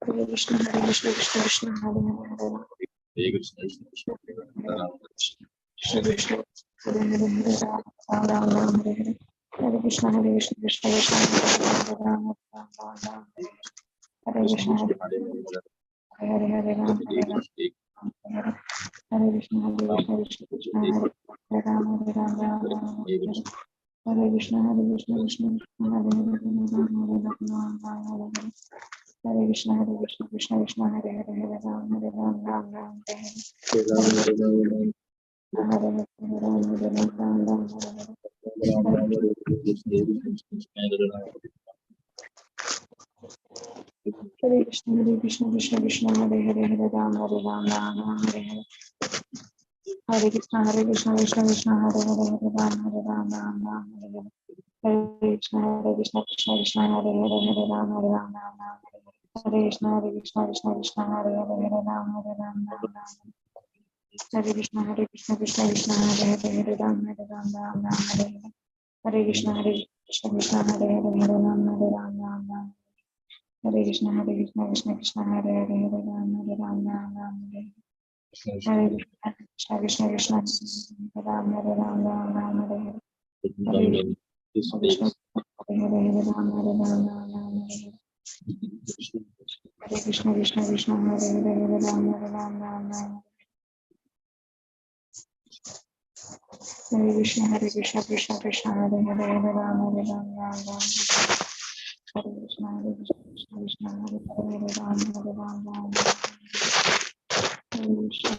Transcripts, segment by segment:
Hare Krishna, Krishna Krishna, Hare Hare, Hare Krishna, Krishna Krishna, Krishna Krishna, Hare Hare, Hare Ram, Ram Ram, Hare Hare, Hare Krishna, Krishna Krishna, Hare Ram, Ram Ram, Hare Krishna, Hare Hare, Hare Ram, Hare Ram, Hare Krishna, Krishna Krishna, Hare Ram, Ram Ram, Hare Krishna, Krishna Krishna, Hare Hare, Hare Ram, Hare Ram, Hare Krishna, Krishna Krishna, Hare Hare, Hare Ram, Ram Ram, Hare Hare Krishna, Krishna Krishna, Hare Hare, Hare Ram, Ram Ram, Hare Hare. Hare Krishna, Krishna Krishna, Hare Hare, Hare Ram, Ram Ram, Hare Hare. Hare Krishna, Krishna Krishna, Hare Hare, Hare Ram, Ram Ram, Hare Hare. Hare Krishna, Krishna Krishna, Hare Hare, Hare Ram, Ram Ram. Hare Krishna, Krishna Krishna, Hare Hare, Hare Ram, Ram Ram, Hare Hare. Hare Krishna, Krishna Krishna, Hare Hare, Hare Ram, Ram Ram. Hare Krishna, Krishna Krishna, Hare Hare, Hare Ram, Ram Ram, Hare Hare. Hare Krishna, Krishna Krishna, Hare Ram, Ram Hare Hare. Hare Krishna, Hare Hare, Hare Ram, Ram Hare Hare. Hare Krishna, Krishna Krishna, Hare Hare, Hare Ram, Ram Hare. Hare Krishna, Krishna Krishna, Hare Hare, Hare Ram, Ram Hare. Hare Krishna, Krishna Krishna, Hare Hare, Hare Ram, Ram Hare. Hare Krishna.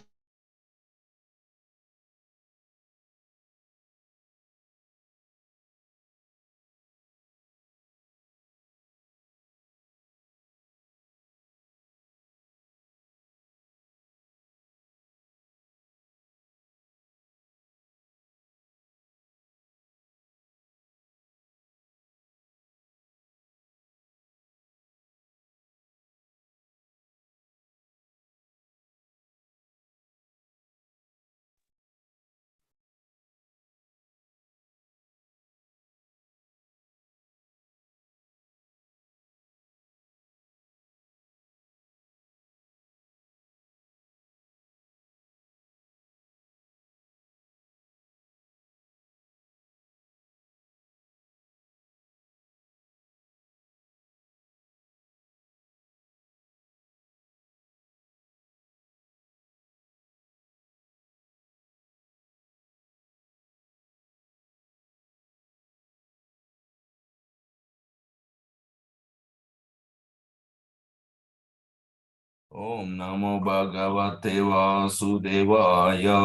Om Namo Bhagavate Vasudevaya.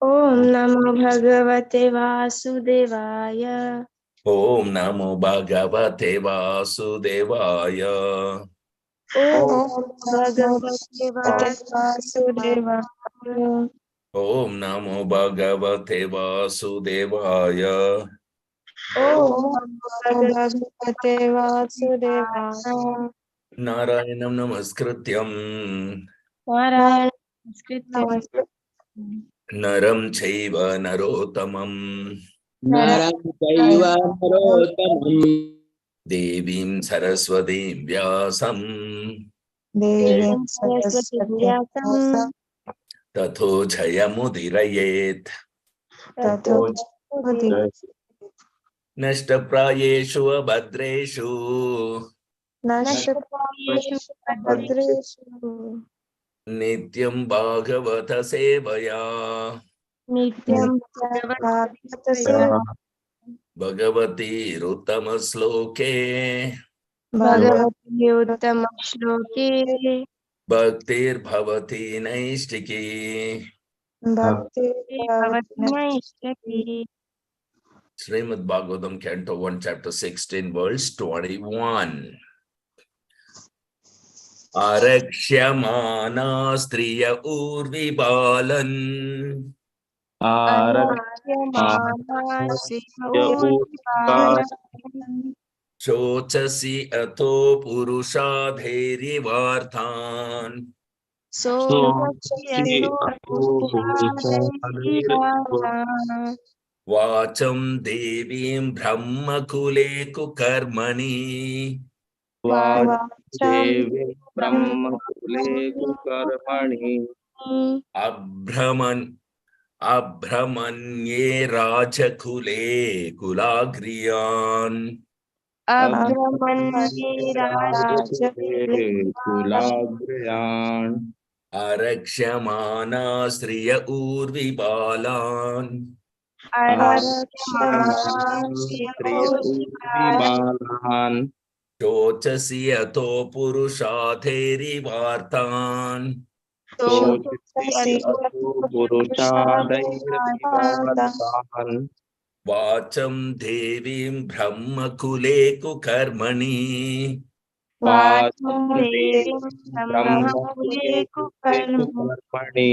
Om Namo Bhagavate Vasudevaya. Om Namo Bhagavate Vasudevaya. Om Bhagavate Vasudevaya. Om Namo Bhagavate Vasudevaya. Om Bhagavate Vasudevaya. Narayanam Namaskrityam Narayana Namaskrityam Naram Chaiva Narottamam Naram Chaiva Narottamam Devim Saraswatim Vyasam Devim Saraswati Vyasam Tatho Jayamudirayet Tato Nashtaprayeshu Abhadreshu Nashapayeshu Bhadreshu Nityam Bhagavata Sevaya Nityam Bhagavata Seva Bhagavati Ruttama Sloke Bhagavati Uttama Shloke Bhaktir Bhavati Naistiki Bhakti Bhavati Naistaki. Srimad Bhagavatam Canto 1 Chapter 16 Verse 21 Arakshyamana Striya Urvibalan Chochasi Ato Purusha Dhairivarthan Vacham Devim Brahma Kule Kukarmani वाचदेवी ब्रह्मकुले कुकर्मणि अभ्रमन्ये राजकुले कुलाग्र्यान् अभ्रमन्ये राजकुले कुलाग्र्यान् अरक्ष्यमाणा श्रिय ऊर्विबालान् स्त्रियौर्विबालान् शोचसि यतो पुरुषार्थैरिवार्तान् शोचति अतो पुरुषादैर्विवादान् वाचं देवीं ब्रह्मकुले कुकर्मणि वाचं देवीं ब्रह्मकुले कुकर्मणि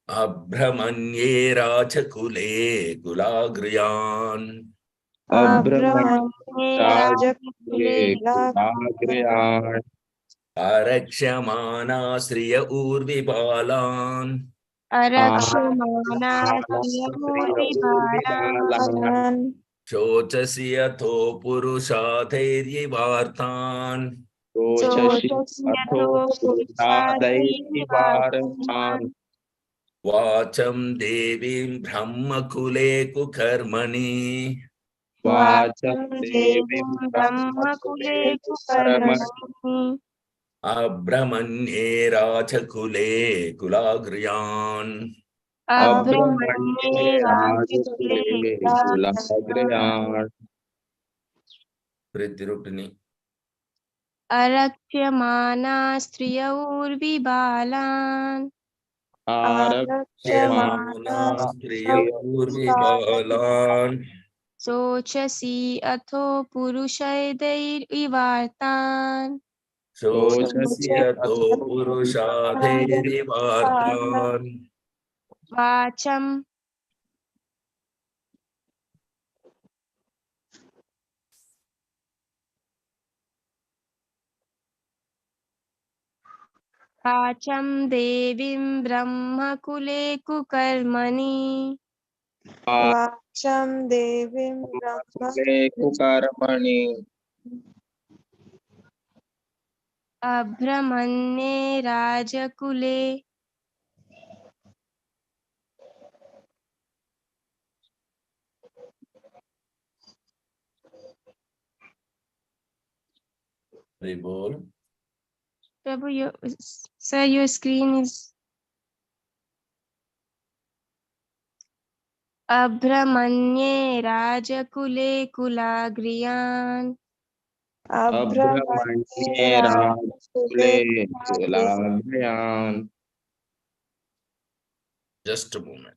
अभ्रमन्ये राजकुले कुलाग्र्यान् अभ्रमन्ये राजकुले कुलाग्र्यान् अरक्ष्यमाणा श्रिय ऊर्विबालान् स्त्रियौर्विबालान् शोचसि यतो पुरुषार्थैर्विवार्तान् शोचसि अथो पुरुषादैर्विवादान् वाचं देवीं ब्रह्मकुले कुकर्मणि वाचं देवीं ब्रह्मकुले कुकर्मणि अभ्रमन्ये राजकुले कुलाग्र्यान् अभ्रमण्ये राजकुले कुलाग्र्यान् प्रतिरूपिणी अरक्ष्यमाणा स्त्रियौर्विबालान् आरक्ष्यमाणा स्त्रियौर्विबालान् शोचसि अथो पुरुषैर्दैर्विवार्तान् शोचसि यतो पुरुषार्थैर्विवार्तान् वाचं देवीं ब्रह्मकुले कुकर्मणि वाचं देवीं ब्रह्मकुले कुकर्मणि अभ्रमन्ये राजकुले बोल Prabhu, sir, your screen is अभ्रमन्ये राजकुले कुलाग्र्यान् अभ्रमण्ये राजकुले कुलाग्र्यान् just a moment.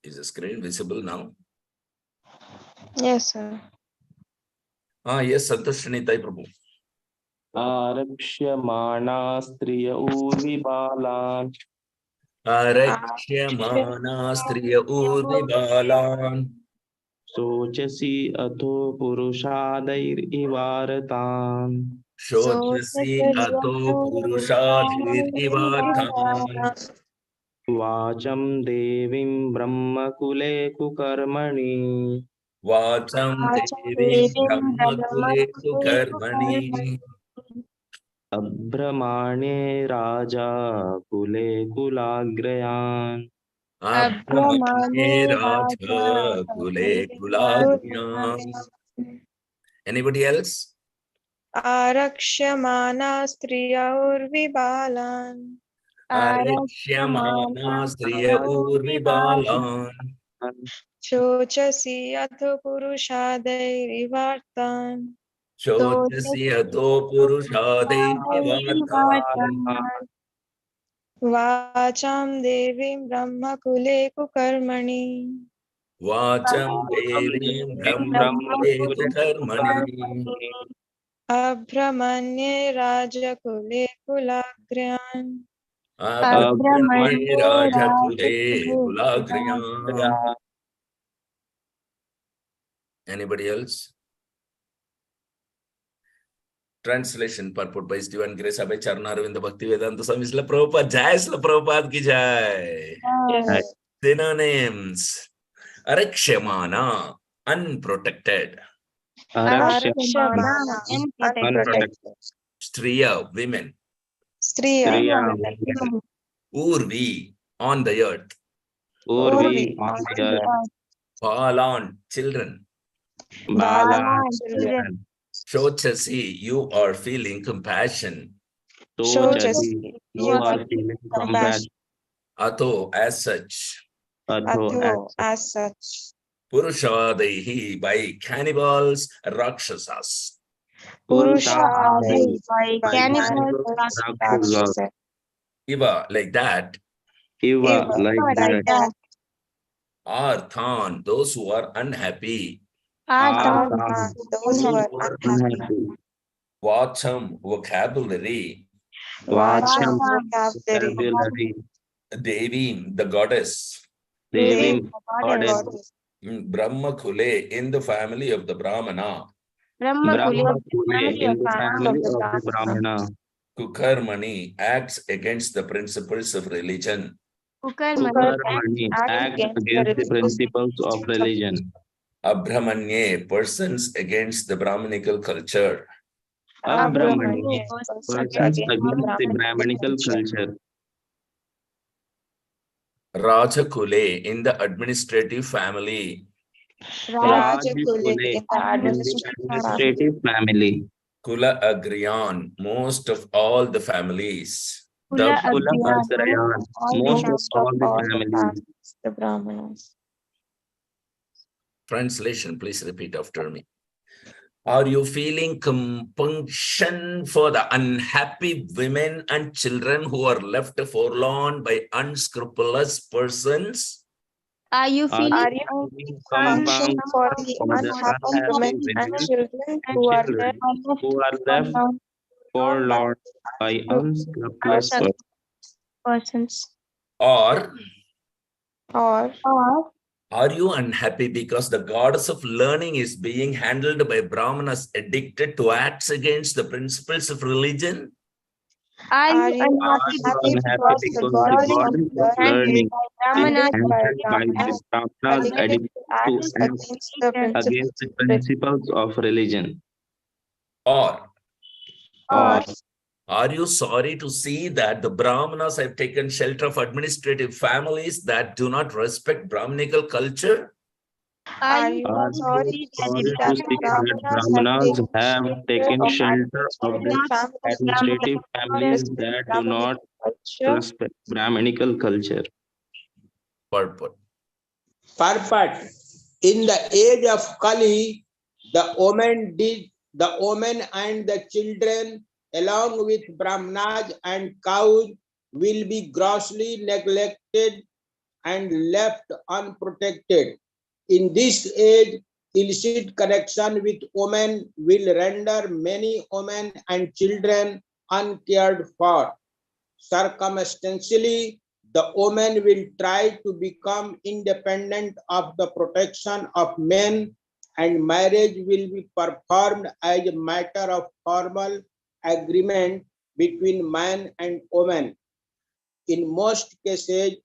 Is the screen visible now? Yes, sir. Yes, Santoshanitai Prabhu. आरक्ष्यमाणा स्त्रिय ऊर्विबालान् Arakshyamanā striya urvibalan. शोचसि अथो पुरुषादैरिवारतान् Shochasi ato purushadhirivarthan. वाचं देवीं ब्रह्मकुले कुकर्मणि Vacham devim brahmakule karmani. अभ्रमाणे राजा कुले कुलाग्रयान् Abhramane raja kule kulagyam. Anybody else? आरक्ष्यमाणा स्त्रियौर्विबालान् Arakshyamanā striya urvibalan. शोचसि अथ पुरुषादैरिवार्तान् Shochasi ato purushadhirivarthan. वाचां देवीं ब्रह्मकुले कुकर्मणि Vacham devim brahmakule karmani. अभ्रमण्ये राजकुले कुलाग्र्यान् Abhramane raja kule kulagriyam. Anybody else? Translation purport by Stephen Grace by Charnarvinda Bhakti Vedanta Swami Srila Prabhupada. Jai Srila Prabhupada ki jai. Yes. Synonyms. Arakshamana, unprotected. Arakshyamanā, unprotected. Striya, women. Striya, Urvi, on the earth. Urvi on the earth. Balan, children. Bala children. Shochasi, you are feeling compassion. Shochasi, you are feeling compassion. Ato, as such. Atho, as such. Purushadaihi, by cannibals, rakshasas. Purushadaihi, by cannibals, Rakshasas. Iva, like that. Iva, like that. Arthan, those who are unhappy. Arthan, those who are unhappy. Vacham, vocabulary. Vacham, vocabulary. Devim, the goddess. Devim, goddess. Brahmakule, in the family of the Brahmana. Brahmakule, in the family of the Brahmana. Kukarmani, acts against the principles of religion. Kukarmani, acts against the principles of religion. Abhramanye, persons against the Brahmanical culture. Abhramanye, persons against the Brahmanical culture. Rajakule, in the administrative family. Rajakule, in the administrative family. Kula Agriyan, most of all the families. Kula Agriyan, most of all the families. The Brahmanas. Translation, please repeat after me. Are you feeling compunction for the unhappy women and children who are left forlorn by unscrupulous persons? Are you feeling compassion for the unhappy women and children who are left forlorn by unscrupulous persons? Or Are you unhappy because the goddess of learning is being handled by Brahmanas addicted to acts against the principles of religion? Are you unhappy because the goddess of learning handled by the Brahmanas addicted to acts against the principles of religion? Or are you sorry to see that the Brahmanas have taken shelter of administrative families that do not respect Brahmanical culture? Are you sorry to see that Brahmanas have taken shelter of the administrative families that do not respect Brahmanical culture? Purport. In the age of Kali, the women and the children, along with Brahmanas and cows, will be grossly neglected and left unprotected. In this age, illicit connection with women will render many women and children uncared for. Circumstantially, the woman will try to become independent of the protection of men, and marriage will be performed as a matter of formal agreement between man and woman. In most cases,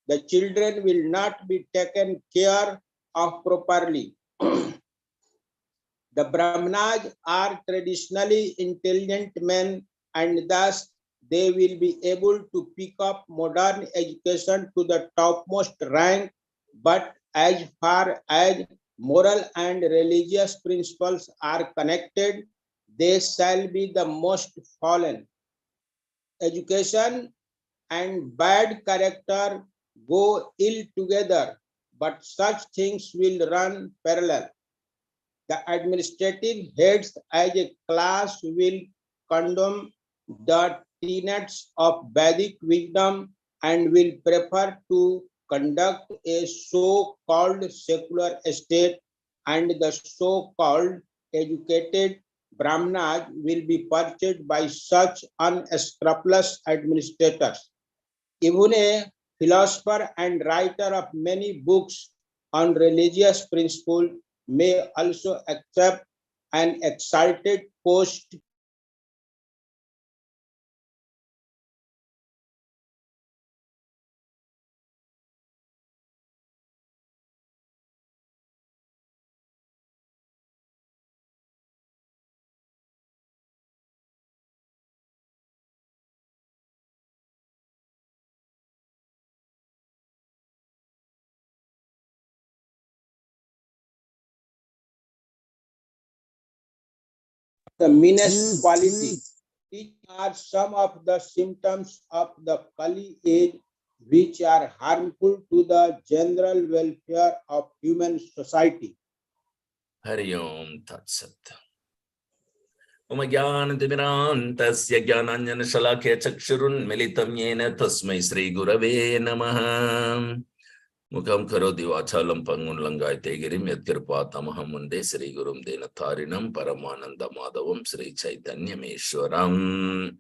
the children will not be taken care of properly. The Brahmanas are traditionally intelligent men, and thus they will be able to pick up modern education to the topmost rank, but as far as moral and religious principles are connected, they shall be the most fallen. Education and bad character go ill together, but such things will run parallel. The administrative heads as a class will condemn the tenets of Vedic wisdom and will prefer to conduct a so-called secular state, and the so-called educated Brahmanas will be purchased by such unscrupulous administrators. Even a philosopher and writer of many books on religious principles may also accept an exalted post the meanest quality. These are some of the symptoms of the Kali age which are harmful to the general welfare of human society. Hari Om Tat Sat. Om Jnanatimirantasya Jnananjana Shalakya Chakshurun Militam Yena Tasmai Sri Gurave Namaha. Mukam Karoti Vachalam Pangun Langayate Girim Yadkirpatamaham Munde Sri Gurum Denatarinam Paramananda Madhavam Sri Chaitanya Meshwaram.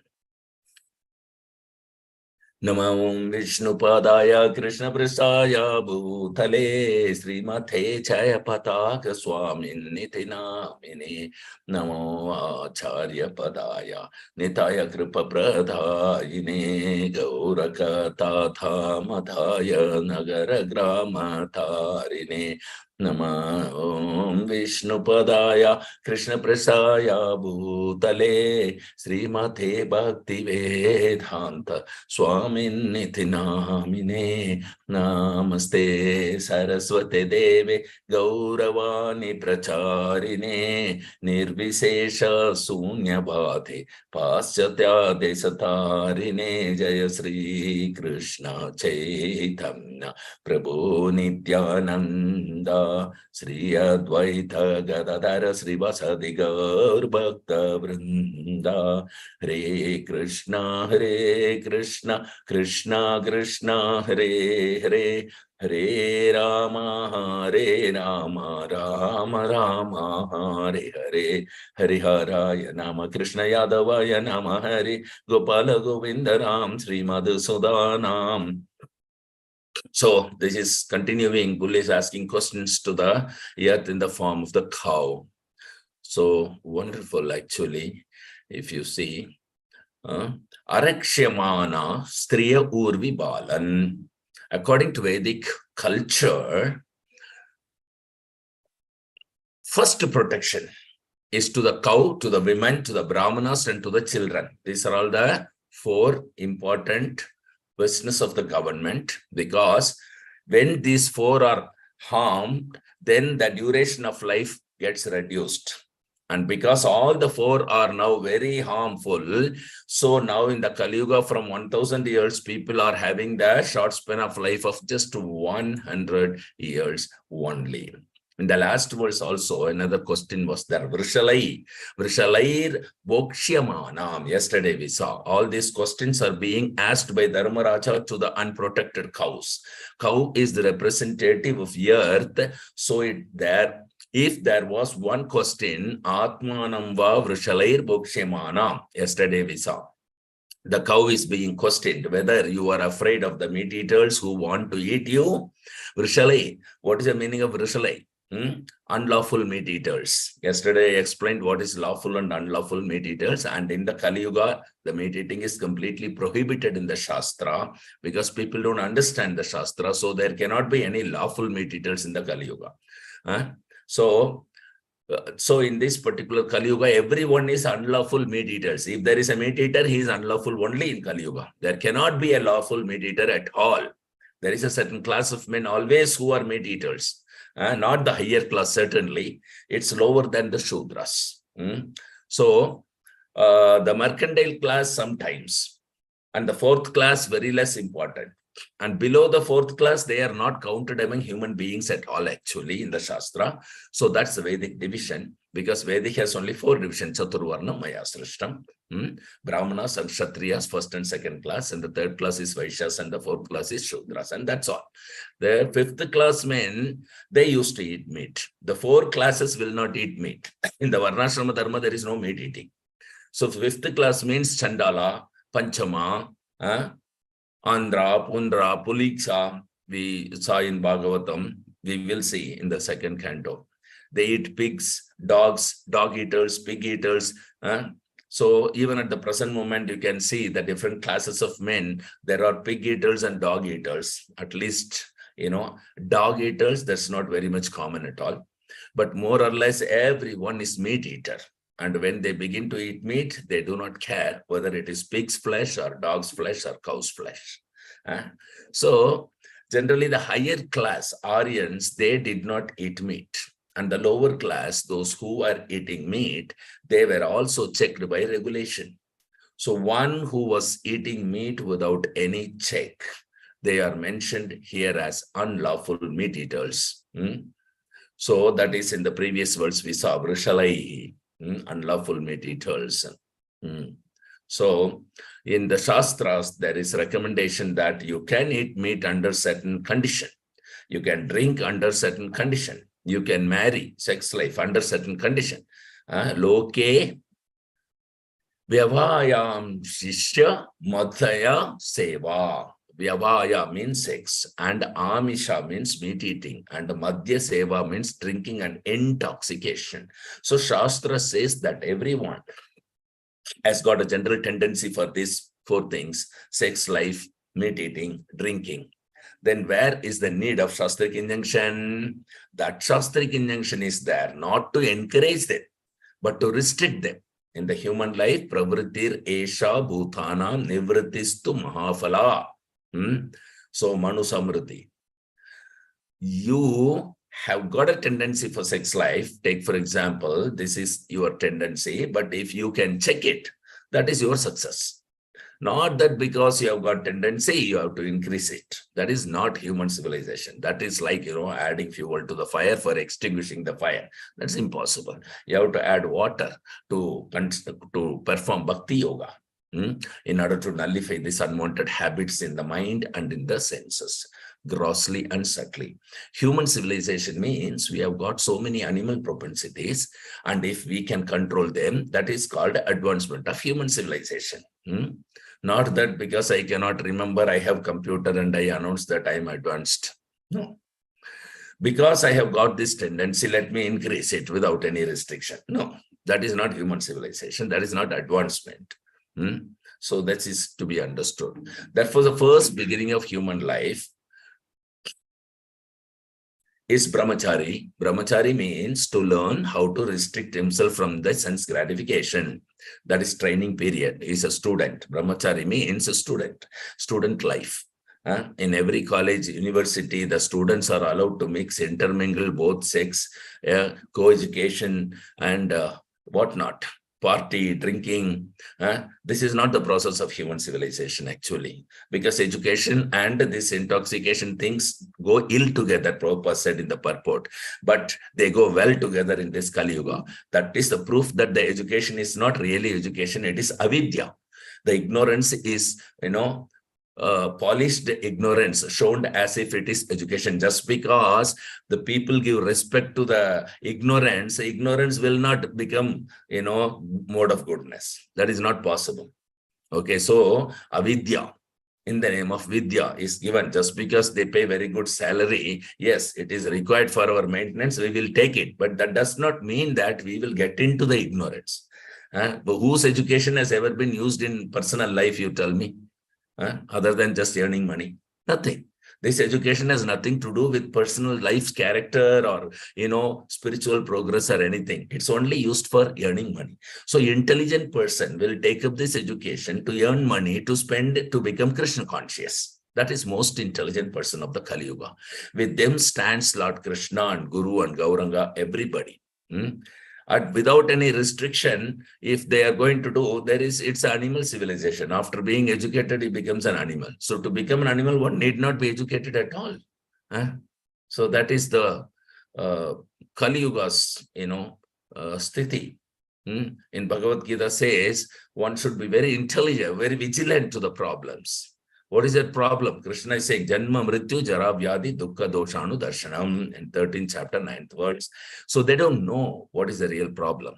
Namo Vishnupadaya Krishna Prasaya Bhutale Srimate Chaya Pataka Swamin Nitinamine Namo Acharya Padaya Nitaya Kripa Pradayine Gauraka Tatha Madhaya Nagara Grama Tarine Namo Vishnupadaya Krishna Prasaya Bhutale Srimate Bhakti Vedanta Swamin Nitinamine Namaste Saraswate Deve Gauravani Pracharine Nirvisesha Sunyabhate Paschatya Desatarine Jaya Sri Krishna Chaitanya Prabhu Nityananda Sri Advaita Gadadara Sri Vasadi Gaur Bhakta Vrinda Hare Krishna Krishna Krishna Hare Hare Hare Rama Rama Rama Hare Hare Hare Haraya Nama Krishna Yadavaya Nama Hare Gopala Govinda Ram Sri Madhusudanam. So this is continuing. Bull is asking questions to the earth in the form of the cow. So wonderful, actually, if you see. Arakshyamana Striya Urvi Balan. According to Vedic culture, first protection is to the cow, to the women, to the brahmanas, and to the children. These are all the four important business of the government, because when these four are harmed, then the duration of life gets reduced. And because all the four are now very harmful, so now in the Kali Yuga, from 1000 years, people are having the short span of life of just 100 years only. In the last verse also, another question was there. Vrishalair Bokshyamana. Yesterday we saw all these questions are being asked by Dharmaraja to the unprotected cows. Cow is the representative of earth. So if there was one question, Atmanam va Vrishalair Bokshyamana. Yesterday we saw. The cow is being questioned whether you are afraid of the meat eaters who want to eat you. Vrishalai. What is the meaning of Vrishalai? Unlawful meat eaters. Yesterday I explained what is lawful and unlawful meat eaters, and in the Kali Yuga, the meat eating is completely prohibited in the Shastra because people don't understand the Shastra, so there cannot be any lawful meat eaters in the Kali Yuga. So in this particular Kali Yuga, everyone is unlawful meat eaters. If there is a meat eater, he is unlawful only in Kali Yuga. There cannot be a lawful meat eater at all. There is a certain class of men always who are meat eaters. Not the higher class, certainly. It's lower than the Shudras. So the mercantile class sometimes, and the fourth class very less important. And below the fourth class, they are not counted among human beings at all, actually, in the Shastra. So that's the Vedic division, because Vedic has only 4 divisions: Chaturvarna, Maya Srishtam, Brahmanas and Kshatriyas, first and second class, and the third class is Vaishyas, and the fourth class is Shudras, and that's all. The fifth class men, they used to eat meat. The 4 classes will not eat meat. In the Varnashrama Dharma, there is no meat eating. So fifth class means Chandala, Panchama, Andhra, Pundra, Puliksha, we saw in Bhagavatam, we will see in the second canto. They eat pigs, dogs, dog eaters, pig eaters. So even at the present moment, you can see the different classes of men. There are pig eaters and dog eaters. At least, dog eaters, that's not very much common at all. But more or less, everyone is meat eater. And when they begin to eat meat, they do not care whether it is pig's flesh or dog's flesh or cow's flesh. So generally the higher class Aryans, they did not eat meat. And the lower class, those who are eating meat, they were also checked by regulation. So one who was eating meat without any check, they are mentioned here as unlawful meat eaters. So that is in the previous verse we saw, Vrishalai, unlawful meat eaters. So in the Shastras, there is recommendation that you can eat meat under certain condition. You can drink under certain condition. You can marry, sex life under certain condition. Loke Vyavayam Shishya Madhaya Seva. Vyavaya means sex, and Amisha means meat eating, and Madhya Seva means drinking and intoxication. So Shastra says that everyone has got a general tendency for these 4 things: sex life, meat eating, drinking. Then where is the need of Shastric injunction? That Shastric injunction is there not to encourage them, but to restrict them. In the human life, pravritir esha bhutana nivrittistu mahafala. So Manu Samriti, you have got a tendency for sex life. Take, for example, this is your tendency, but if you can check it, that is your success. Not that because you have got tendency, you have to increase it. That is not human civilization. That is like, adding fuel to the fire for extinguishing the fire. That's impossible. You have to add water to perform bhakti yoga in order to nullify these unwanted habits in the mind and in the senses, grossly and subtly. Human civilization means we have got so many animal propensities, and if we can control them, that is called advancement of human civilization. Not that because I cannot remember, I have computer and I announce that I am advanced. No. Because I have got this tendency, let me increase it without any restriction. No, that is not human civilization. That is not advancement. So that is to be understood. Therefore, the first beginning of human life is brahmachari. Brahmachari means to learn how to restrict himself from the sense gratification. That is training period. He is a student. Brahmachari means a student life. In every college, university, the students are allowed to mix, intermingle both sex, co-education and whatnot. party, drinking. This is not the process of human civilization, actually, because education and this intoxication things go ill together, Prabhupada said in the purport, but they go well together in this Kali Yuga. That is the proof that the education is not really education, it is avidya. The ignorance is, polished ignorance shown as if it is education. Just because the people give respect to the ignorance will not become, mode of goodness. That is not possible. Okay, so avidya, in the name of vidya, is given. Just because they pay very good salary, yes, it is required for our maintenance, we will take it, but that does not mean that we will get into the ignorance. But whose education has ever been used in personal life, you tell me? Other than just earning money? Nothing. This education has nothing to do with personal life's character or, spiritual progress or anything. It's only used for earning money. So intelligent person will take up this education to earn money, to spend, to become Krishna conscious. That is most intelligent person of the Kali Yuga. With them stands Lord Krishna and Guru and Gauranga, everybody. And without any restriction, if they are going to do, it's an animal civilization. After being educated, he becomes an animal. So to become an animal, one need not be educated at all. So that is the Kali Yuga's, sthiti. In Bhagavad Gita says, one should be very intelligent, very vigilant to the problems. What is that problem? Krishna is saying, Janma Mrityu Jara Vyadi Dukkha Doshanu Darshanam in 13th chapter, 9th verse. So they don't know what is the real problem.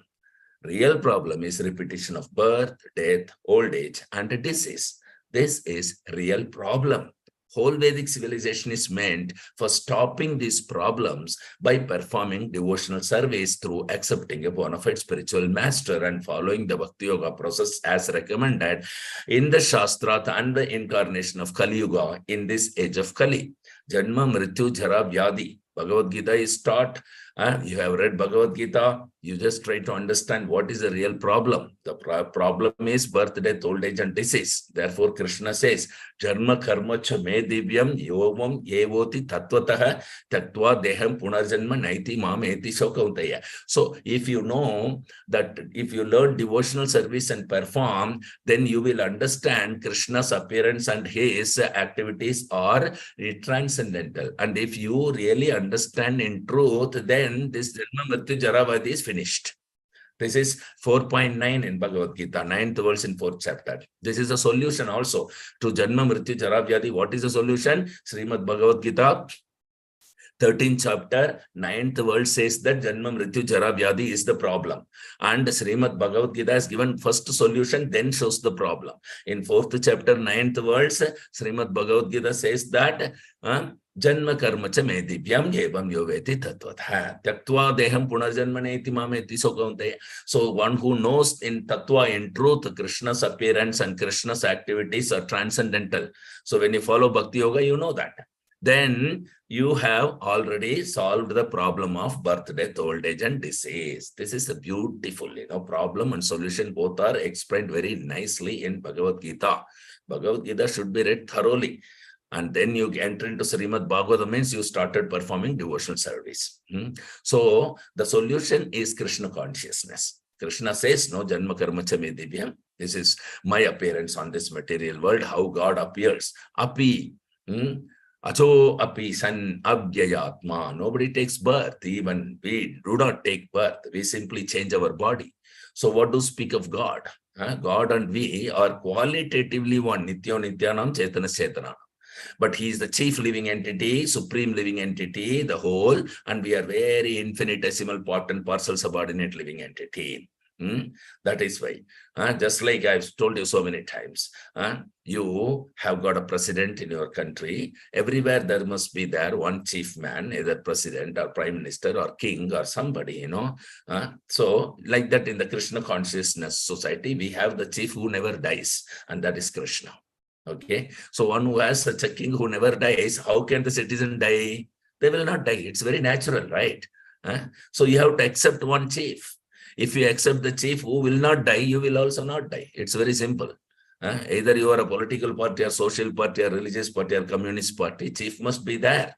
Real problem is repetition of birth, death, old age, and disease. This is real problem. Whole Vedic civilization is meant for stopping these problems by performing devotional service through accepting a bona fide spiritual master and following the Bhakti Yoga process as recommended in the Shastrat and the incarnation of Kali Yuga in this age of Kali. Janma, Mrityu, Jara, Vyadi. Bhagavad Gita is taught. You have read Bhagavad Gita. You just try to understand what is the real problem. The problem is birth, death, old age, and disease. Therefore, Krishna says, Jarma karma cha me divyam yovam yevoti tattvataha tattva deham punarjanma naiti mam eti shokauntaya. So, if you know that if you learn devotional service and perform, then you will understand Krishna's appearance and his activities are transcendental. And if you really understand in truth, then this Janma Mrityu Jara Vyadi is finished. This is 4.9 in Bhagavad Gita, 9th verse in 4th chapter. This is a solution also to Janma Mrityu Jara Vyadi. What is the solution? Srimad Bhagavad Gita, 13th chapter, 9th verse says that Janma Mrityu Jara Vyadi is the problem. And Srimad Bhagavad Gita has given first solution, then shows the problem. In 4th chapter, 9th verse, Srimad Bhagavad Gita says that Janma karma cha me divyam evam yoveti tattvatha tyaktva deham punarjanmaneti mameti sokaunte. So one who knows in tattva, in truth, Krishna's appearance and Krishna's activities are transcendental. So when you follow Bhakti Yoga, you know that. Then you have already solved the problem of birth, death, old age, and disease. This is a beautiful, problem and solution. Both are explained very nicely in Bhagavad Gita. Bhagavad Gita should be read thoroughly. And then you enter into Srimad Bhagavatam, means you started performing devotional service. So the solution is Krishna consciousness. Krishna says, no, Janma Karma Cha Me Divyam. This is my appearance on this material world, how God appears. Api. Acho api san abhyayatma. Nobody takes birth. Even we do not take birth. We simply change our body. So what do speak of God? God and we are qualitatively one. Nityo nityanam chetana chetana. But he is the chief living entity, supreme living entity, the whole, and we are very infinitesimal part and parcel subordinate living entity. That is why, just like I've told you so many times, you have got a president in your country. Everywhere there must be there one chief man, either president or prime minister or king or somebody, So like that in the Krishna consciousness society, we have the chief who never dies, and that is Krishna. Okay, so one who has such a king who never dies, how can the citizen die? They will not die. It's very natural, right? So you have to accept one chief. If you accept the chief who will not die, you will also not die. It's very simple. Either you are a political party or social party or religious party or communist party, chief must be there.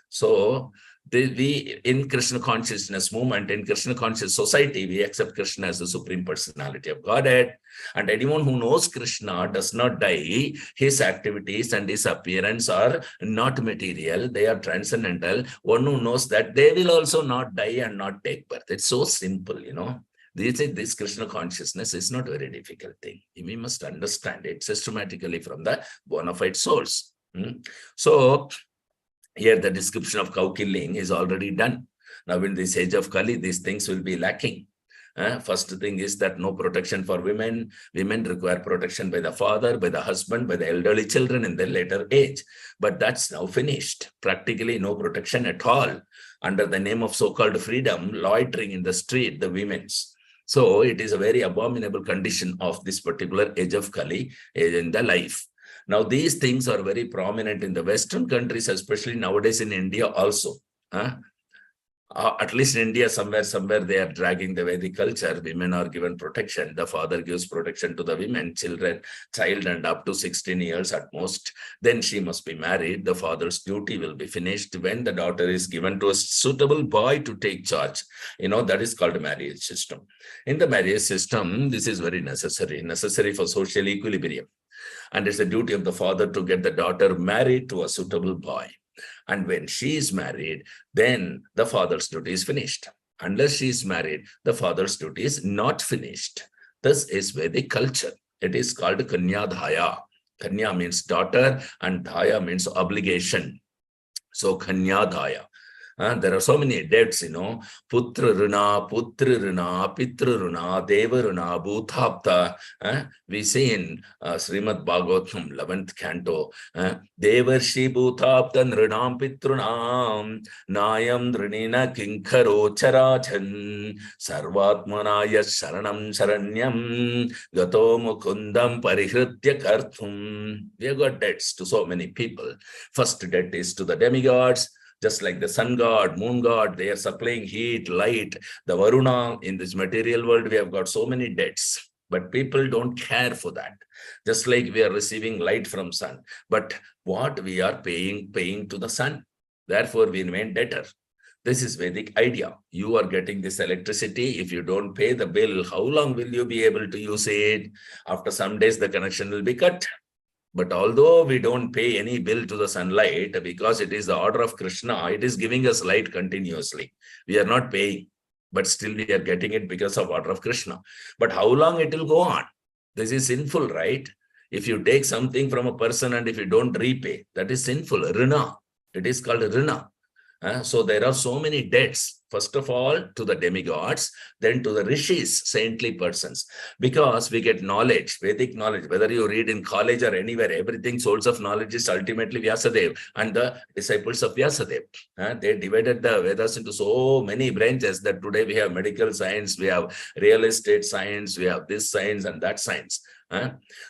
So we in Krishna consciousness movement, in Krishna conscious society, we accept Krishna as the supreme personality of Godhead. And anyone who knows Krishna does not die. His activities and his appearance are not material. They are transcendental. One who knows that, they will also not die and not take birth. It's so simple, you know. This Krishna consciousness is not a very difficult thing. We must understand it systematically from the bona fide source. So here the description of cow killing is already done. Now in this age of Kali, these things will be lacking. First thing is that no protection for women. Women require protection by the father, by the husband, by the elderly children in their later age. But that's now finished. Practically no protection at all. Under the name of so-called freedom, loitering in the street, the women's. So it is a very abominable condition of this particular age of Kali in the life. Now, these things are very prominent in the Western countries, especially nowadays in India also. At least in India, somewhere they are dragging the Vedic culture. Women are given protection. The father gives protection to the women, child and up to 16 years at most. Then she must be married. The father's duty will be finished when the daughter is given to a suitable boy to take charge. You know, that is called a marriage system. In the marriage system, this is very necessary for social equilibrium. And it's the duty of the father to get the daughter married to a suitable boy. And when she is married, then the father's duty is finished. Unless she is married, the father's duty is not finished. This is Vedic culture. It is called Kanyadhaya. Kanya means daughter and Dhaya means obligation. So Kanyadhaya. There are so many debts, you know. Putra Runa, Pitra Runa, Deva Runa, Bhutapta. We see in Srimad Bhagavatam, 11th canto, Devarshi Bhutapta Nrinam Pitrunam, Nayam Nrinina Kinkaro Charachan, Sarvatmanaya Sharanam Saranyam, Gato Mukundam Parihritya Karthum. We have got debts to so many people. First debt is to the demigods. Just like the sun god, moon god, they are supplying heat, light. The Varuna, in this material world, we have got so many debts. But people don't care for that. Just like we are receiving light from sun. But what we are paying to the sun. Therefore, we remain debtor. This is Vedic idea. You are getting this electricity. If you don't pay the bill, how long will you be able to use it? After some days, the connection will be cut. But although we don't pay any bill to the sunlight, because it is the order of Krishna, it is giving us light continuously. We are not paying, but still we are getting it because of order of Krishna. But how long it will go on? This is sinful, right? If you take something from a person and if you don't repay, that is sinful. Rina. It is called Rina. So there are so many debts. First of all, to the demigods, then to the rishis, saintly persons. Because we get knowledge, Vedic knowledge, whether you read in college or anywhere, everything, source of knowledge is ultimately Vyasadeva and the disciples of Vyasadeva. They divided the Vedas into so many branches that today we have medical science, we have real estate science, we have this science and that science.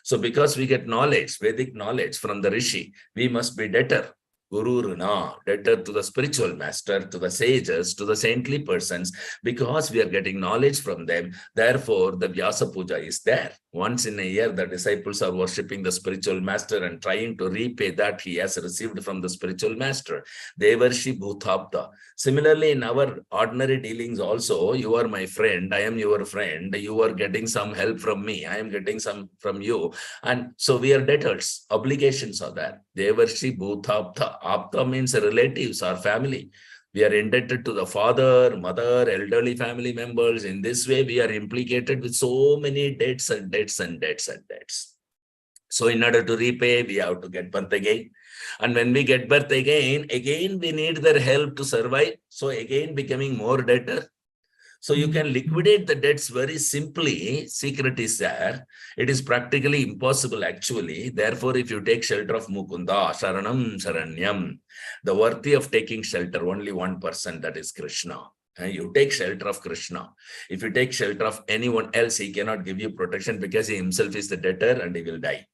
So because we get knowledge, Vedic knowledge from the rishi, we must be debtor. Guru Runa, debtor to the spiritual master, to the sages, to the saintly persons, because we are getting knowledge from them. Therefore, the Vyasa Puja is there. Once in a year, the disciples are worshipping the spiritual master and trying to repay that he has received from the spiritual master. Devarshi Bhutapta. Similarly, in our ordinary dealings also, you are my friend, I am your friend, you are getting some help from me, I am getting some from you. And so we are debtors, obligations are there. Devarshi Bhutapta. Apta means relatives or family. We are indebted to the father, mother, elderly family members. In this way, we are implicated with so many debts and debts and debts and debts. So in order to repay, we have to get birth again. And when we get birth again we need their help to survive. So again becoming more debtor. So you can liquidate the debts very simply. Secret is there. It is practically impossible actually. Therefore, if you take shelter of Mukunda, Sharanam, Saranyam, the worthy of taking shelter, only one person, that is Krishna. And you take shelter of Krishna. If you take shelter of anyone else, he cannot give you protection because he himself is the debtor and he will die.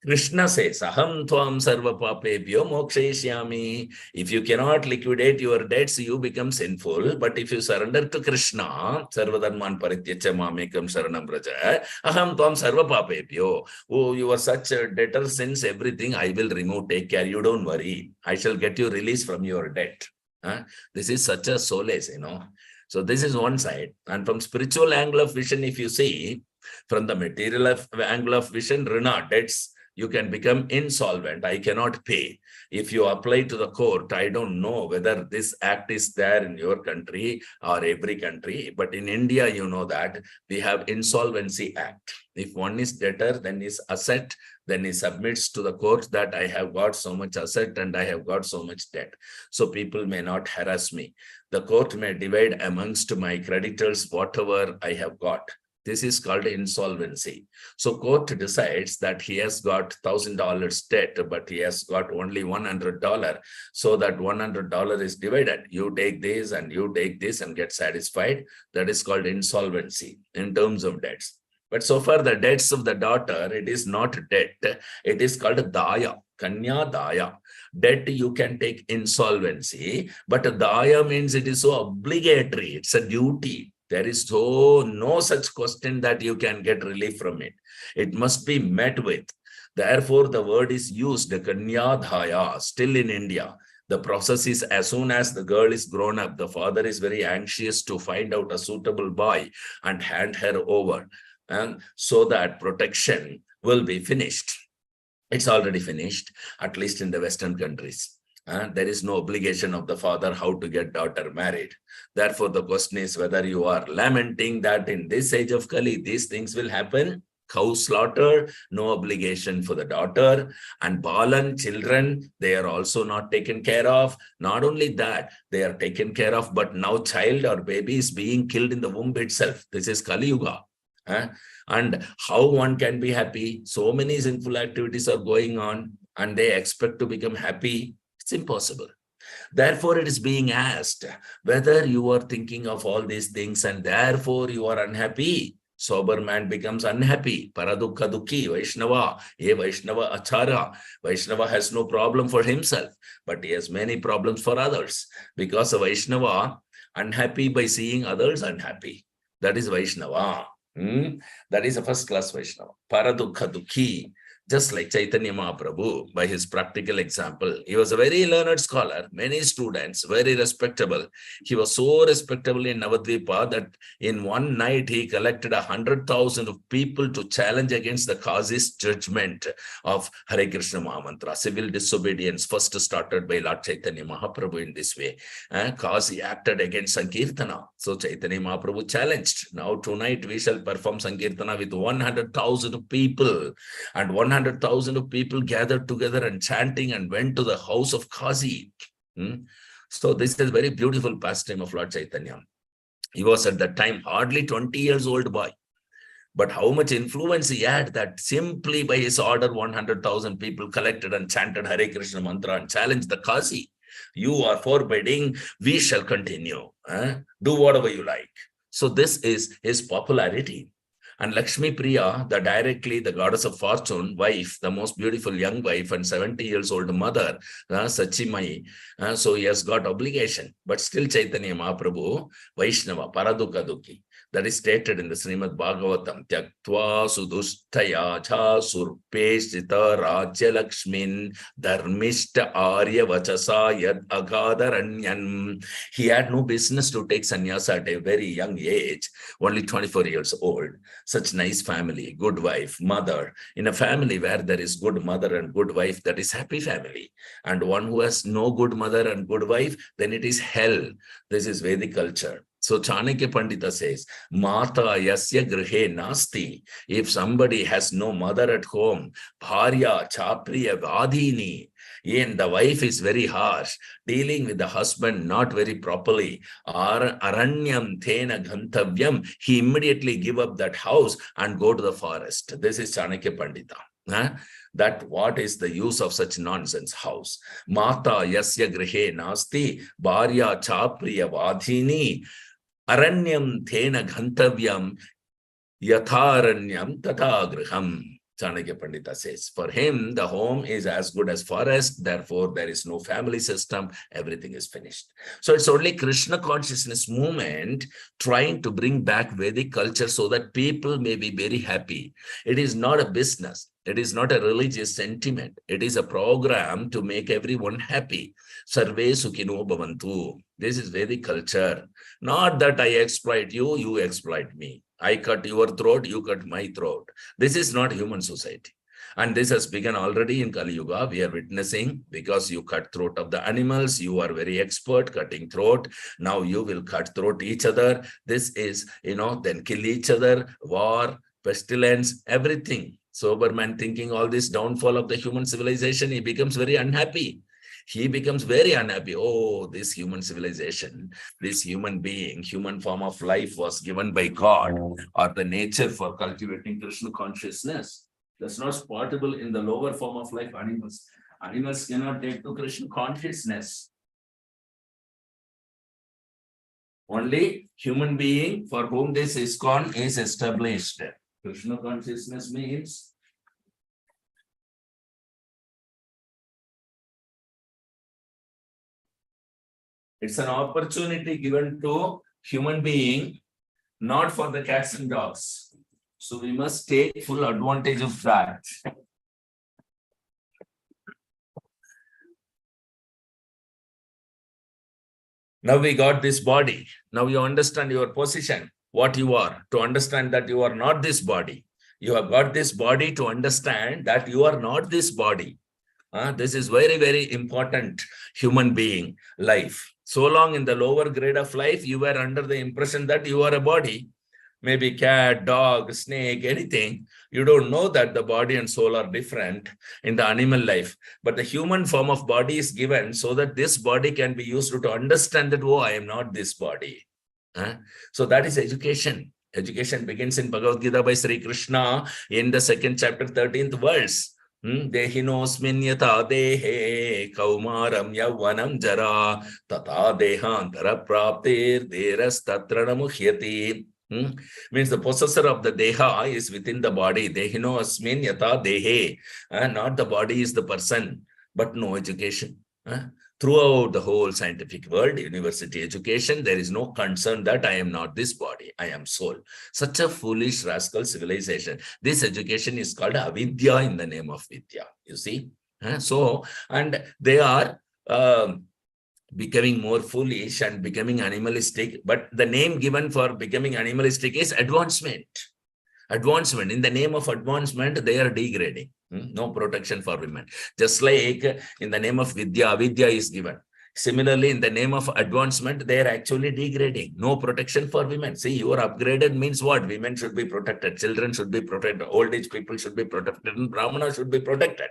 Krishna says, Aham Tvam Sarva Papebhyo Mokshayishyami. If you cannot liquidate your debts, you become sinful. But if you surrender to Krishna, Sarvadharman Parityacha Mamekam Sharanam Braja, Aham Tvam Sarva Papebhyo. Oh, you are such a debtor since everything I will remove. Take care. You don't worry. I shall get you released from your debt. This is such a solace, So this is one side. And from spiritual angle of vision, if you see, from the material angle of vision, Rina, debts, you can become insolvent. I cannot pay. If you apply to the court, I don't know whether this act is there in your country or every country, but in India, you know that we have Insolvency Act. If one is debtor, then is asset, then he submits to the court that I have got so much asset and I have got so much debt. So people may not harass me. The court may divide amongst my creditors whatever I have got. This is called insolvency. So court decides that he has got $1,000 debt, but he has got only $100. So that $100 is divided. You take this and you take this and get satisfied. That is called insolvency in terms of debts. But so far the debts of the daughter, it is not debt. It is called daya, kanya daya. Debt you can take insolvency, but daya means it is so obligatory. It's a duty. There is no such question that you can get relief from it. It must be met with. Therefore, the word is used, kanyadhaya, still in India. The process is as soon as the girl is grown up, the father is very anxious to find out a suitable boy and hand her over. And so that protection will be finished. It's already finished, at least in the Western countries. There is no obligation of the father how to get daughter married. Therefore, the question is whether you are lamenting that in this age of Kali, these things will happen. Cow slaughter, no obligation for the daughter. And Balan, children, they are also not taken care of. Not only that, they are taken care of, but now child or baby is being killed in the womb itself. This is Kali Yuga. And how one can be happy? So many sinful activities are going on and they expect to become happy. It's impossible. Therefore, it is being asked whether you are thinking of all these things and therefore you are unhappy. Sober man becomes unhappy. Paradukha dukhi, Vaishnava, Vaishnava achara. Vaishnava has no problem for himself, but he has many problems for others. Because a Vaishnava, unhappy by seeing others unhappy. That is Vaishnava. That is a first class Vaishnava. Paradukha dukhi. Just like Chaitanya Mahaprabhu, by his practical example, he was a very learned scholar, many students, very respectable. He was so respectable in Navadvipa that in one night he collected 100,000 of people to challenge against the Qazi's judgment of Hare Krishna Mahamantra. Civil disobedience first started by Lord Chaitanya Mahaprabhu in this way. Qazi acted against Sankirtana. So Chaitanya Mahaprabhu challenged. Now tonight we shall perform Sankirtana with 100,000 people, and 100,000 of people gathered together and chanting and went to the house of Qazi. So this is a very beautiful pastime of Lord Chaitanya. He was at that time hardly 20 years old boy. But how much influence he had that simply by his order, 100,000 people collected and chanted Hare Krishna mantra and challenged the Qazi. You are forbidding, we shall continue. Do whatever you like. So this is his popularity. And Lakshmi Priya, the goddess of fortune, wife, the most beautiful young wife and 70 years old mother, Sachimai, so he has got obligation. But still Chaitanya Mahaprabhu, Vaishnava, Paradukha Dukhi. That is stated in the Srimad Bhagavatam. Tyaktva sudushtaya cha surpeshita rajya lakshmin dharmishta arya vachasa yad agadaranyan. He had no business to take sannyasa at a very young age, only 24 years old. Such nice family, good wife, mother. In a family where there is good mother and good wife, that is happy family. And one who has no good mother and good wife, then it is hell. This is Vedic culture. So Chanakya Pandita says, Mata yasya grihe nasti. If somebody has no mother at home, bharya chapriya vadhini, and the wife is very harsh, dealing with the husband not very properly, aranyam thena ghantavyam, he immediately give up that house and go to the forest. This is Chanakya Pandita. That what is the use of such nonsense house? Mata yasya grihe nasti, bharya chapriya vadhini, aranyam thena ghantavyam, yatharanyam tata griham. Chanakya Pandita says, for him, the home is as good as forest. Therefore, there is no family system. Everything is finished. So it's only Krishna consciousness movement trying to bring back Vedic culture so that people may be very happy. It is not a business. It is not a religious sentiment. It is a program to make everyone happy. Sarve sukhino bhavantu. This is Vedic culture. Not that I exploit you, you exploit me. I cut your throat, you cut my throat. This is not human society. And this has begun already in Kali Yuga. We are witnessing, because you cut throat of the animals, you are very expert cutting throat. Now you will cut throat each other. This is, then kill each other, war, pestilence, everything. Sober man thinking all this downfall of the human civilization, he becomes very unhappy. He becomes very unhappy. Oh, this human civilization, this human being, human form of life was given by God or the nature for cultivating Krishna consciousness. That's not possible in the lower form of life, animals. Animals cannot take to Krishna consciousness. Only human being for whom this ISKCON is established. Krishna consciousness means it's an opportunity given to human being, not for the cats and dogs. So we must take full advantage of that. Now we got this body. Now you understand your position, what you are, to understand that you are not this body. You have got this body to understand that you are not this body. This is very, very important human being life. So long in the lower grade of life, you were under the impression that you are a body. Maybe cat, dog, snake, anything. You don't know that the body and soul are different in the animal life. But the human form of body is given so that this body can be used to understand that, oh, I am not this body. So that is education. Education begins in Bhagavad Gita by Sri Krishna in the 2nd chapter, 13th verse. Dehinosmin yata dehe kaumaram yavanam jara tata dehantara praptir deras tatrana muhyati. Means the possessor of the deha is within the body. Dehino asmin yata dehe. Not the body is the person, but no education. Throughout the whole scientific world, university education, there is no concern that I am not this body, I am soul. Such a foolish rascal civilization. This education is called avidya in the name of vidya. You see? So, and they are becoming more foolish and becoming animalistic. But the name given for becoming animalistic is advancement. Advancement. In the name of advancement, they are degrading. No protection for women. Just like in the name of Vidya, Avidya is given. Similarly, in the name of advancement, they are actually degrading. No protection for women. See, you are upgraded means what? Women should be protected. Children should be protected. Old age people should be protected. And Brahmana should be protected.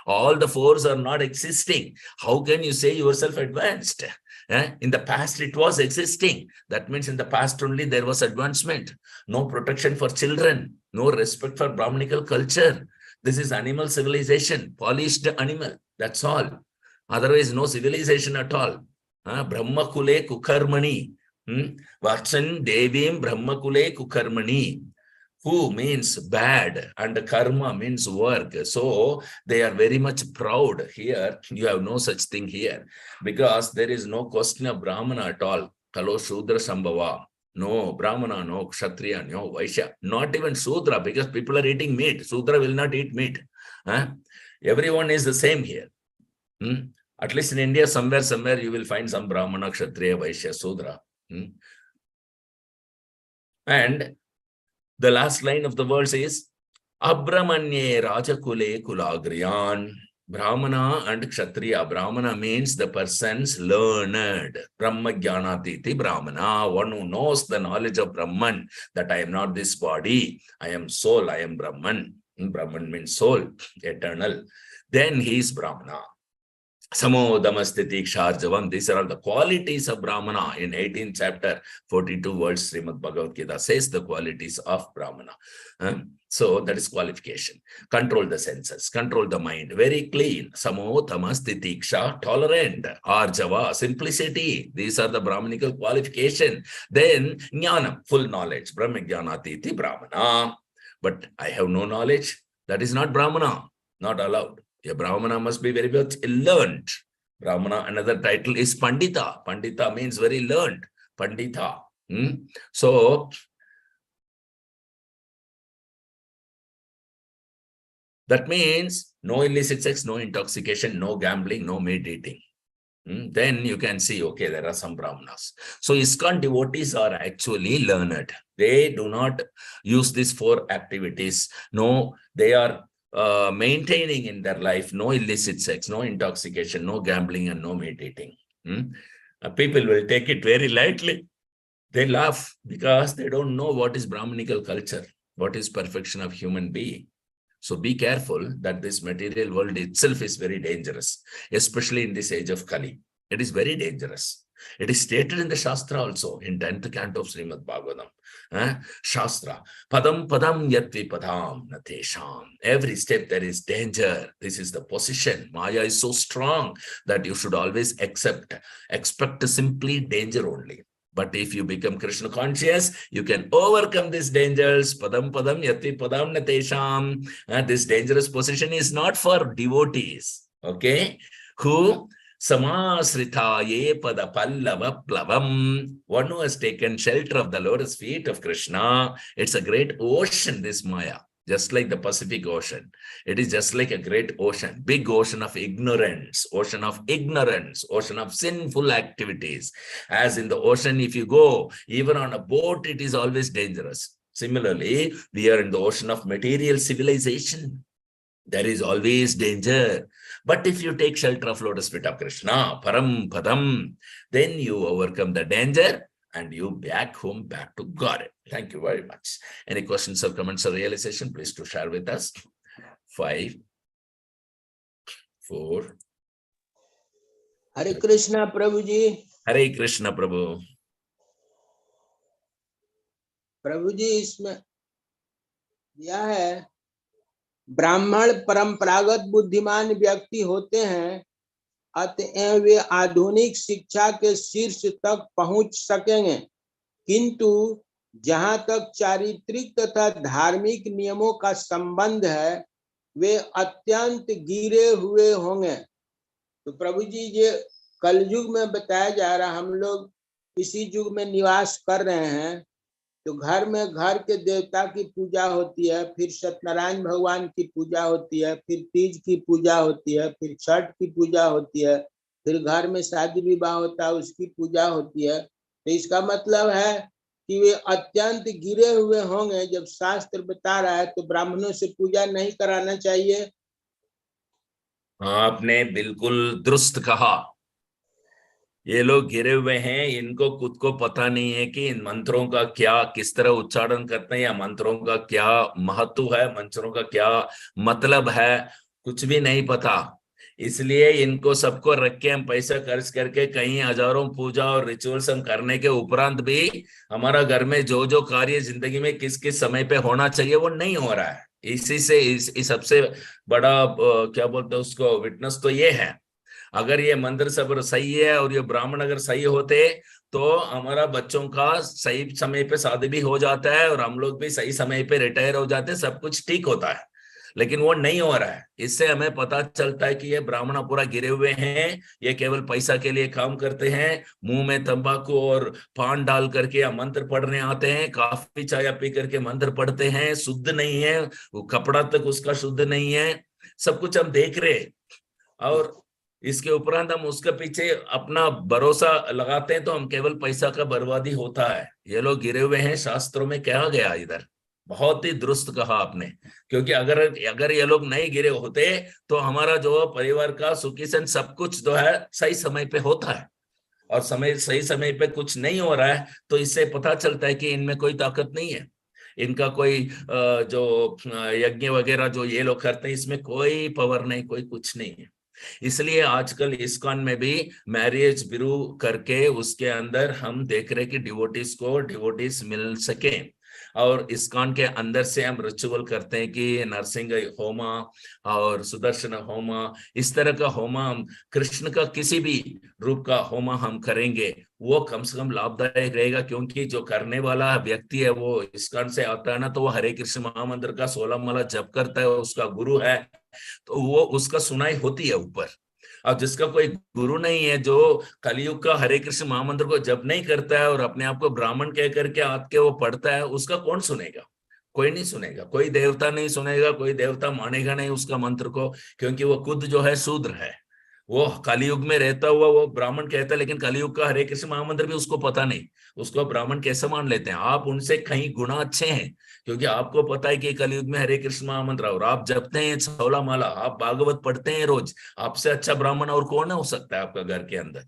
All the fours are not existing. How can you say yourself advanced? In the past, it was existing. That means in the past only there was advancement. No protection for children. No respect for Brahmanical culture. This is animal civilization. Polished animal. That's all. Otherwise, no civilization at all. Brahma kule kukarmani. Vakshan devim Brahma kule kukarmani. Who means bad and karma means work. So they are very much proud here. You have no such thing here because there is no question of Brahmana at all. Kalo Shudra Sambhava. No Brahmana, no Kshatriya, no Vaishya. Not even Shudra because people are eating meat. Shudra will not eat meat. Everyone is the same here. At least in India, somewhere you will find some Brahmana, Kshatriya, Vaishya, Shudra. And the last line of the verse is Abramanye Rajakule Kulagriyan. Brahmana and Kshatriya. Brahmana means the person's learned. Brahma Jnanatiti Brahmana. One who knows the knowledge of Brahman, that I am not this body. I am soul. I am Brahman. Brahman means soul, eternal. Then he is Brahmana. Samodamastiti Ksharjavam. These are all the qualities of Brahmana. In 18th chapter, 42 words, Srimad Bhagavad Gita says the qualities of Brahmana. So that is qualification. Control the senses, control the mind. Very clean. Samodamastiti Ksha, tolerant. Arjava, simplicity. These are the Brahmanical qualification. Then Jnanam, full knowledge. Brahma Jnanatiti Brahmana. But I have no knowledge. That is not Brahmana. Not allowed. A Brahmana must be very much learned. Brahmana, another title is Pandita. Pandita means very learned. Pandita. So That means no illicit sex, no intoxication, no gambling, no meat eating. Then you can see, okay, there are some brahmanas. So ISKCON devotees are actually learned. They do not use these 4 activities. No, they are maintaining in their life no illicit sex, no intoxication, no gambling, and no meat eating. People will take it very lightly. They laugh because they don't know what is Brahmanical culture, what is perfection of human being. So be careful that this material world itself is very dangerous, especially in this age of Kali. It is very dangerous. It is stated in the Shastra also, in 10th canto of Srimad Bhagavatam. Shastra, padam padam yatvi padam natesham. Every step there is danger. This is the position. Maya is so strong that you should always expect simply danger only. But if you become Krishna conscious, you can overcome these dangers. Padam padam yati padam natesham. This dangerous position is not for devotees, okay? Who samasrita ye pada pallava plavam. One who has taken shelter of the lotus feet of Krishna. It's a great ocean, this Maya. Just like the Pacific Ocean. It is just like a great ocean, big ocean of ignorance, ocean of sinful activities. As in the ocean, if you go, even on a boat, it is always dangerous. Similarly, we are in the ocean of material civilization. There is always danger. But if you take shelter of lotus feet of Krishna, param padam, then you overcome the danger and you back home, back to God. Thank you very much. Any questions or comments or realization, please to share with us. 5, 4. Hare Krishna Prabhuji. Hare Krishna Prabhu. प्रभुजी इसमें यह है, ब्राह्मण परंपरागत बुद्धिमान व्यक्ति होते हैं, अतएव वे आधुनिक शिक्षा के शीर्ष तक पहुंच सकेंगे, किंतु जहां तक चारित्रिक तथा धार्मिक नियमों का संबंध है, वे अत्यंत गिरे हुए होंगे। तो प्रभु जी, ये कलयुग में बताया जा रहा, हम लोग इसी युग में निवास कर रहे हैं, तो घर में घर के देवता की पूजा होती है, फिर सत्यनारायण भगवान की पूजा होती है, फिर तीज की पूजा होती है, फिर छठ की पूजा होती है, फिर घर में शादी विवाह होता है, उसकी पूजा होती है। तो इसका मतलब है कि वे अत्यंत गिरे हुए होंगे। जब शास्त्र बता रहा है तो ब्राह्मणों से पूजा नहीं कराना चाहिए। आपने बिल्कुल दुरुस्त कहा। ये लोग गिरे हुए हैं, इनको खुद को पता नहीं है कि इन मंत्रों का क्या, किस तरह उच्चारण करते हैं, या मंत्रों का क्या महत्व है, मंत्रों का क्या मतलब है, कुछ भी नहीं पता। इसलिए इनको सबको रख के हम पैसा खर्च करके कहीं हजारों पूजा और रिचुअल्स हम करने के उपरांत भी हमारा घर में जो जो कार्य जिंदगी में किस किस समय पे होना चाहिए वो नहीं हो रहा है। इसी से इस सबसे बड़ा क्या बोलते हैं उसको, विटनेस तो ये है। अगर ये मंदिर सब सही है और ये ब्राह्मण अगर सही होते तो हमारा बच्चों का सही समय पे शादी भी हो जाता है और हम लोग भी सही समय पे रिटायर हो जाते हैं, सब कुछ ठीक होता है। लेकिन वो नहीं हो रहा है। इससे हमें पता चलता है कि ये ब्राह्मण पूरा गिरे हुए हैं, ये केवल पैसा के लिए काम करते हैं, मुंह में तंबाकू और पान डाल करके मंत्र पढ़ने आते हैं, काफी चाय पी करके मंत्र पढ़ते हैं, शुद्ध नहीं है, वो कपड़ा तक उसका शुद्ध नहीं है, सब कुछ हम देख रहे। और इसके उपरांत हम उसके पीछे अपना भरोसा लगाते हैं तो हम केवल पैसा का बर्बादी होता है। ये लोग गिरे हुए हैं, शास्त्रों में कहा गया, इधर बहुत ही दुरुस्त कहा आपने। क्योंकि अगर ये लोग नहीं गिरे होते तो हमारा जो परिवार का सुखी सन सब कुछ जो है सही समय पे होता है, और सही समय पे कुछ नहीं हो रहा है तो इससे पता चलता है कि इनमें कोई ताकत नहीं है, इनका कोई जो यज्ञ वगैरह जो ये लोग करते हैं इसमें कोई पावर नहीं, कोई कुछ नहीं है। इसलिए आजकल इस्कॉन में भी मैरिज ब्यूरो करके उसके अंदर हम देख रहे कि डिवोटीज मिल सके, और इस्कॉन के अंदर से हम रिचुअल करते हैं कि नरसिंह होमा और सुदर्शन होमा, इस तरह का होमा, हम कृष्ण का किसी भी रूप का होमा हम करेंगे, वो कम से कम लाभदायक रहेगा। क्योंकि जो करने वाला व्यक्ति है वो इस्कॉन से आता है ना, तो वो हरे कृष्ण महामंत्र का 16 माला जप करता है, उसका गुरु है तो वो उसका सुनाई होती है ऊपर। अब जिसका कोई गुरु नहीं है, जो कलयुग का हरे कृष्ण महामंत्र को जप नहीं करता है और अपने आप को ब्राह्मण कह करके आके वो पढ़ता है, उसका कौन सुनेगा? कोई नहीं सुनेगा, कोई देवता नहीं सुनेगा, कोई देवता मानेगा नहीं उसका मंत्र को, क्योंकि वो खुद जो है शूद्र है। वो कलयुग में रहता हुआ वो ब्राह्मण कहता है, लेकिन कलयुग का हरे कृष्ण महामंत्र भी उसको पता नहीं, उसको ब्राह्मण कैसे मान लेते हैं। आप उनसे कहीं गुना अच्छे हैं, क्योंकि आपको पता है कि कलयुग में हरे कृष्ण महामंत्र और आप जपते हैं 16 माला, आप भागवत पढ़ते हैं रोज। आपसे अच्छा ब्राह्मण और कौन हो सकता है आपका घर के अंदर।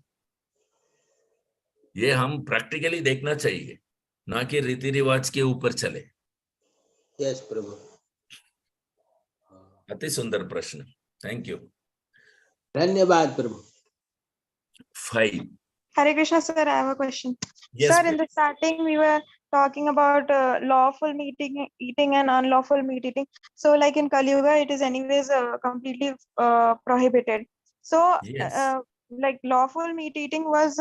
ये हम प्रैक्टिकली देखना चाहिए, ना कि रीति रिवाज के ऊपर चले। यस प्रभु। अति सुंदर प्रश्न, थैंक यू। धन्यवाद प्रभु। 5. Hare Krishna, sir. I have a question. Yes, Sir, please. in the starting, we were talking about lawful eating and unlawful meat eating. So, like in Kali Yuga, it is anyways completely prohibited. So, Yes. like lawful meat eating was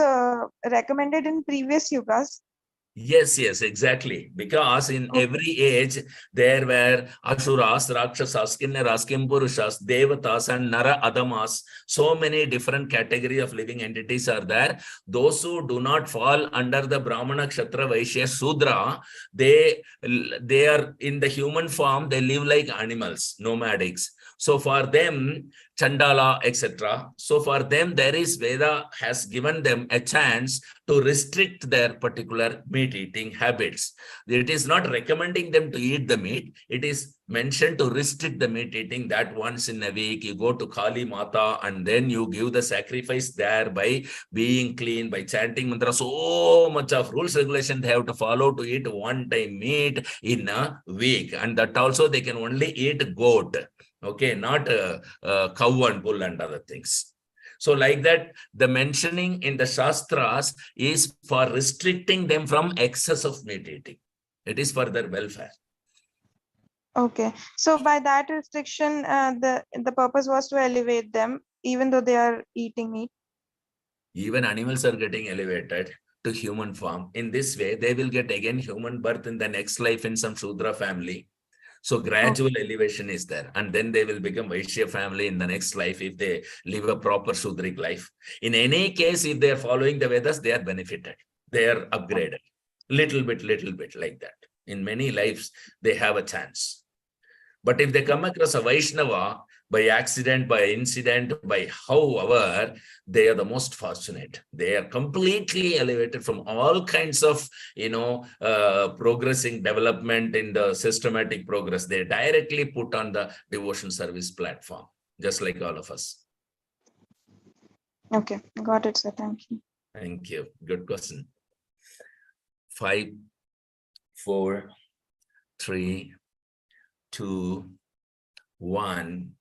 recommended in previous yugas. Yes, exactly. Because in every age there were Asuras, Rakshasas, Kinnaras, Kimpurushas, Devatas, and Nara Adamas. So many different category of living entities are there. Those who do not fall under the Brahmana, Kshatriya, Vaishya, Sudra, they are in the human form. They live like animals, nomadics. So for them, Chandala, etc. So for them, there is Veda has given them a chance to restrict their particular meat eating habits. It is not recommending them to eat the meat. It is mentioned to restrict the meat eating, that once in a week you go to Kali Mata and then you give the sacrifice there by being clean, by chanting mantra. So much of rules, regulation they have to follow to eat one time meat in a week. And that also they can only eat goat. Okay, not cow and bull and other things. So like that, the mentioning in the Shastras is for restricting them from excess of meat eating. It is for their welfare. Okay. So by that restriction, the purpose was to elevate them, even though they are eating meat. Even animals are getting elevated to human form. In this way, they will get again human birth in the next life in some Shudra family. So gradual elevation is there, and then they will become Vaishya family in the next life if they live a proper Shudric life. In any case, if they are following the Vedas, they are benefited. They are upgraded. Little bit like that. In many lives, they have a chance. But if they come across a Vaishnava by accident, by incident, by however, they are the most fortunate. They are completely elevated from all kinds of, progressing development in the systematic progress. They directly put on the devotion service platform, just like all of us. Okay, got it, sir. Thank you. Thank you. Good question. 5, 4, 3, 2, 1,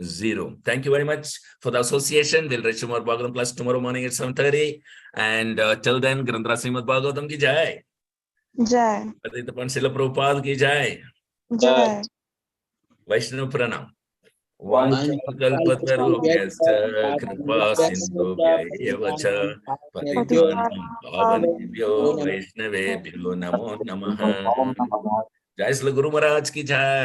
0. Thank you very much for the association. We'll reach more Bhagavatam class tomorrow morning at 7:30. And till then, Grandra Srimad Bhagavatam ki jai. Jai. Aditapan Srila Prabhupada ki jai. Jai. Vaishnav Pranam. Vanchakalpatarubhyascha kripa sindhubhya cha patitanam pavanebhyo Vaishnavebhyo namo namaha. Jai Srila Guru Maharaj ki jai.